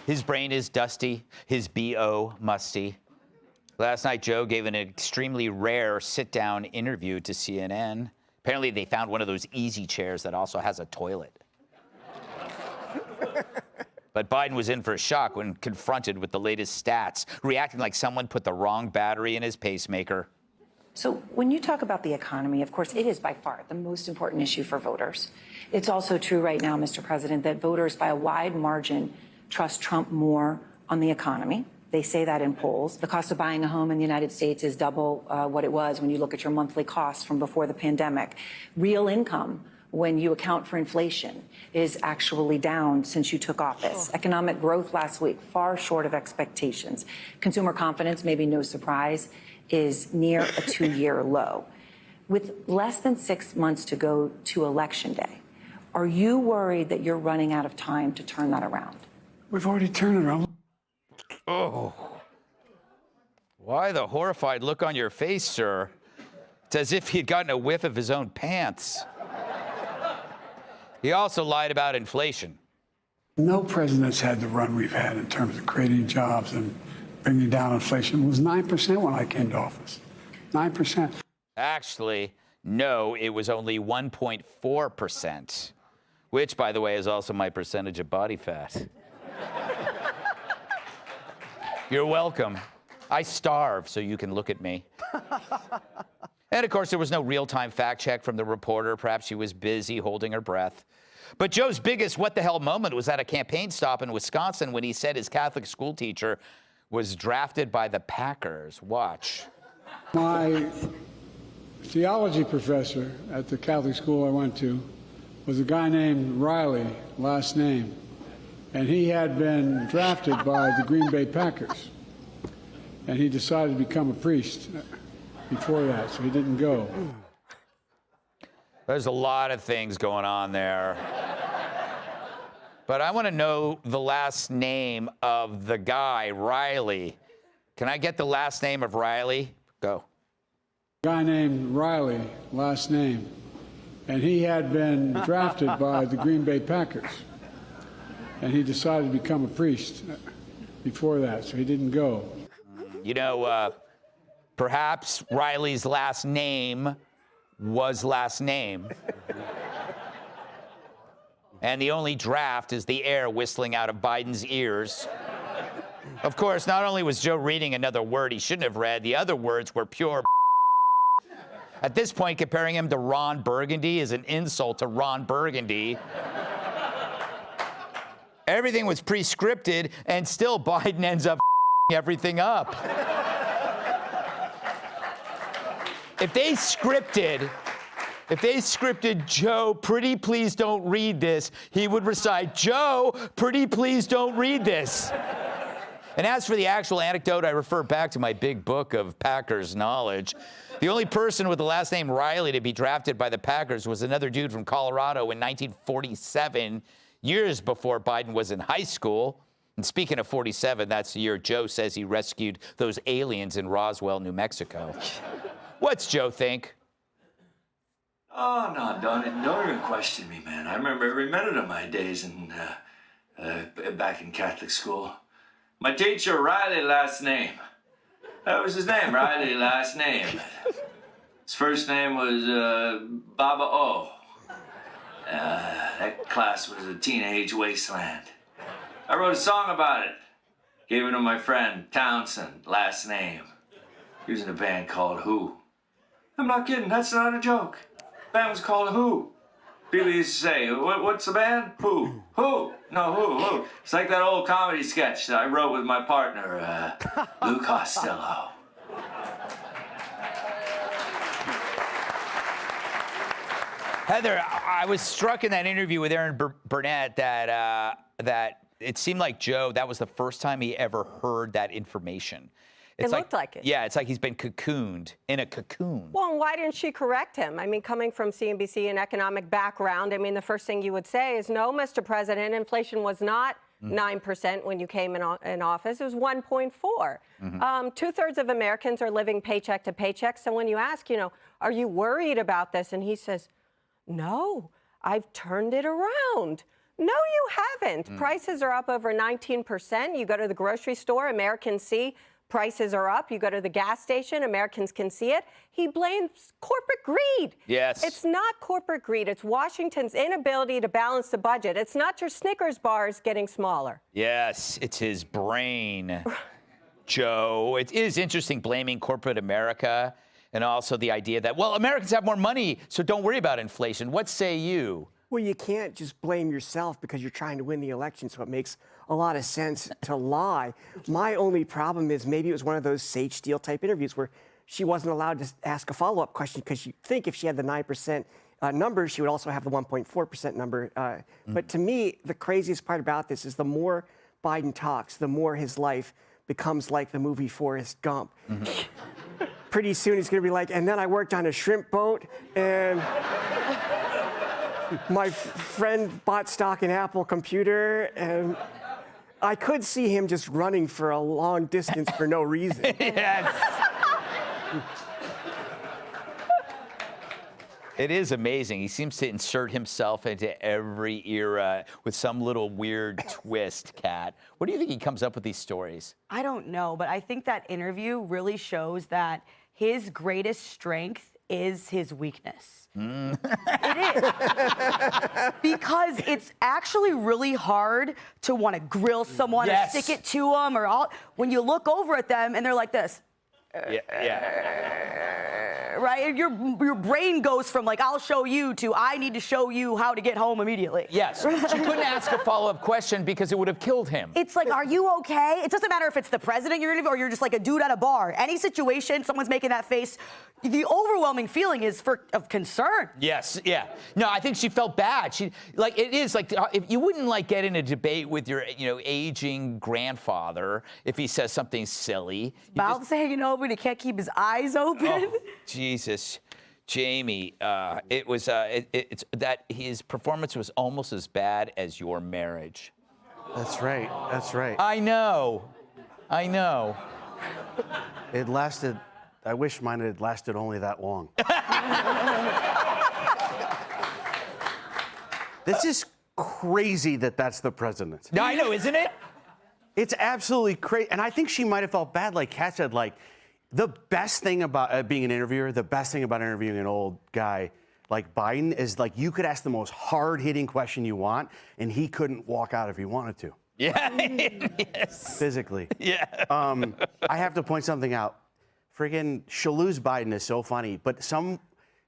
His brain is dusty, his BO musty. Last night, Joe gave an extremely rare sit-down interview to CNN. Apparently, they found one of those easy chairs that also has a toilet. But Biden was in for a shock when confronted with the latest stats, reacting like someone put the wrong battery in his pacemaker. So when you talk about the economy, of course, it is by far the most important issue for voters. It's also true right now, Mr. President, that voters by a wide margin trust Trump more on the economy. They say that in polls. The cost of buying a home in the United States is double what it was when you look at your monthly costs from before the pandemic. Real income, when you account for inflation, is actually down since you took office. Economic growth last week, far short of expectations. Consumer confidence, maybe no surprise, is near a two-year low. With less than 6 months to go to Election Day, are you worried that you're running out of time to turn that around? We've already turned it around. Oh. Why the horrified look on your face, sir? It's as if he'd gotten a whiff of his own pants. He also lied about inflation. No president's had the run we've had in terms of creating jobs and bringing down inflation. It was 9% when I came to office. 9%. Actually, no, it was only 1.4%, which, by the way, is also my percentage of body fat. You're welcome. I starve so you can look at me. And, of course, there was no real-time fact check from the reporter. Perhaps she was busy holding her breath. But Joe's biggest what-the-hell moment was at a campaign stop in Wisconsin when he said his Catholic school teacher was drafted by the Packers. Watch. My theology professor at the Catholic school I went to was a guy named Riley, last name. And he had been drafted by the Green Bay Packers. And he decided to become a priest before that, so he didn't go. There's a lot of things going on there. But I want to know the last name of the guy, Riley. Can I get the last name of Riley? Go. A guy named Riley, last name. And he had been drafted by the Green Bay Packers. And he decided to become a priest before that, so he didn't go. You know, perhaps Riley's last name was last name. And the only draft is the air whistling out of Biden's ears. Of course, not only was Joe reading another word he shouldn't have read, the other words were pure. At this point, comparing him to Ron Burgundy is an insult to Ron Burgundy. Everything was pre-scripted, and still Biden ends up everything up. If they scripted Joe, pretty please don't read this, he would recite, Joe, pretty please don't read this. And as for the actual anecdote, I refer back to my big book of Packers knowledge. The only person with the last name Riley to be drafted by the Packers was another dude from Colorado in 1947, years before Biden was in high school. And speaking of 47, that's the year Joe says he rescued those aliens in Roswell, New Mexico. What's Joe think? Oh, no, don't even question me, man. I remember every minute of my days back in Catholic school. My teacher, Riley, last name. That was his name, Riley, last name. His first name was Baba O. That class was a teenage wasteland. I wrote a song about it. Gave it to my friend, Townsend, last name. He was in a band called Who. I'm not kidding, that's not a joke. The band was called Who. People used to say, what's the band? Who? Who? No, who? It's like that old comedy sketch that I wrote with my partner, Lou Costello. Heather, I was struck in that interview with Aaron Burnett that it seemed like Joe, that was the first time he ever heard that information. It looked like it. Yeah, it's like he's been cocooned in a cocoon. Well, and why didn't she correct him? I mean, coming from CNBC, an economic background, I mean, the first thing you would say is, no, Mr. President, inflation was not 9% when you came in office. It was 1.4. Mm-hmm. 2/3 of Americans are living paycheck to paycheck. So when you ask, are you worried about this? And he says, no, I've turned it around. No, you haven't. Prices are up over 19%. You go to the grocery store, Americans see prices are up. You go to the gas station, Americans can see it. He blames corporate greed. Yes. It's not corporate greed. It's Washington's inability to balance the budget. It's not your Snickers bars getting smaller. Yes, it's his brain, Joe. It is interesting blaming corporate America and also the idea that, well, Americans have more money, so don't worry about inflation. What say you? Well, you can't just blame yourself because you're trying to win the election, so it makes a lot of sense to lie. My only problem is maybe it was one of those Sage Steele type interviews where she wasn't allowed to ask a follow-up question because you think if she had the 9% number, she would also have the 1.4% number. But to me, the craziest part about this is the more Biden talks, the more his life becomes like the movie Forrest Gump. Pretty soon he's going to be like, and then I worked on a shrimp boat, and my friend bought stock in Apple Computer, and I could see him just running for a long distance for no reason. Yes. It is amazing. He seems to insert himself into every era with some little weird twist, Kat. What do you think he comes up with these stories? I don't know, but I think that interview really shows that his greatest strength is his weakness. It is. Because it's actually really hard to want to grill someone or stick it to them or all. When you look over at them and they're like this. Right? And your brain goes from like, I'll show you to I need to show you how to get home immediately. Yes. She couldn't ask a follow-up question because it would have killed him. It's like, are you okay? It doesn't matter if it's the president you're interviewing or you're just like a dude at a bar. Any situation, someone's making that face, the overwhelming feeling is of concern. Yes, yeah. No, I think she felt bad. She like it is like if you wouldn't like get in a debate with your aging grandfather if he says something silly. Mouth's hanging open, he can't keep his eyes open. Oh, Jesus, Jamie, it's that his performance was almost as bad as your marriage. That's right. That's right. I know. It lasted. I wish mine had lasted only that long. This is crazy that that's the president. No, I know, isn't it? It's absolutely crazy. And I think she might have felt bad, like Kat said, like, the best thing about being an interviewer, the best thing about interviewing an old guy like Biden is, like, you could ask the most hard-hitting question you want, and he couldn't walk out if he wanted to. Yeah. Yes. Physically. Yeah. I have to point something out. Friggin' Shalou's Biden is so funny, but some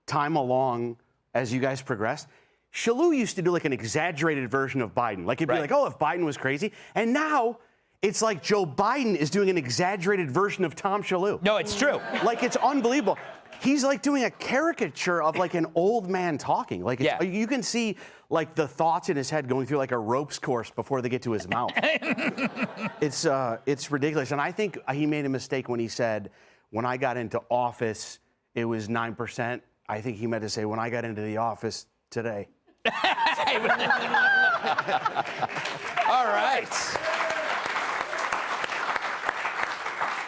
time along as you guys progressed, Shalou used to do like an exaggerated version of Biden. Like it'd be like, oh, if Biden was crazy. And now it's like Joe Biden is doing an exaggerated version of Tom Shalou. No, it's true. Like it's unbelievable. He's like doing a caricature of like an old man talking. Like you can see like the thoughts in his head going through like a ropes course before they get to his mouth. It's ridiculous. And I think he made a mistake when he said, when I got into office, it was 9%. I think he meant to say, when I got into the office today. All right.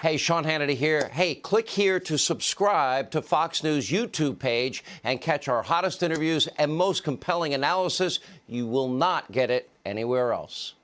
Hey, Sean Hannity here. Hey, click here to subscribe to Fox News YouTube page and catch our hottest interviews and most compelling analysis. You will not get it anywhere else.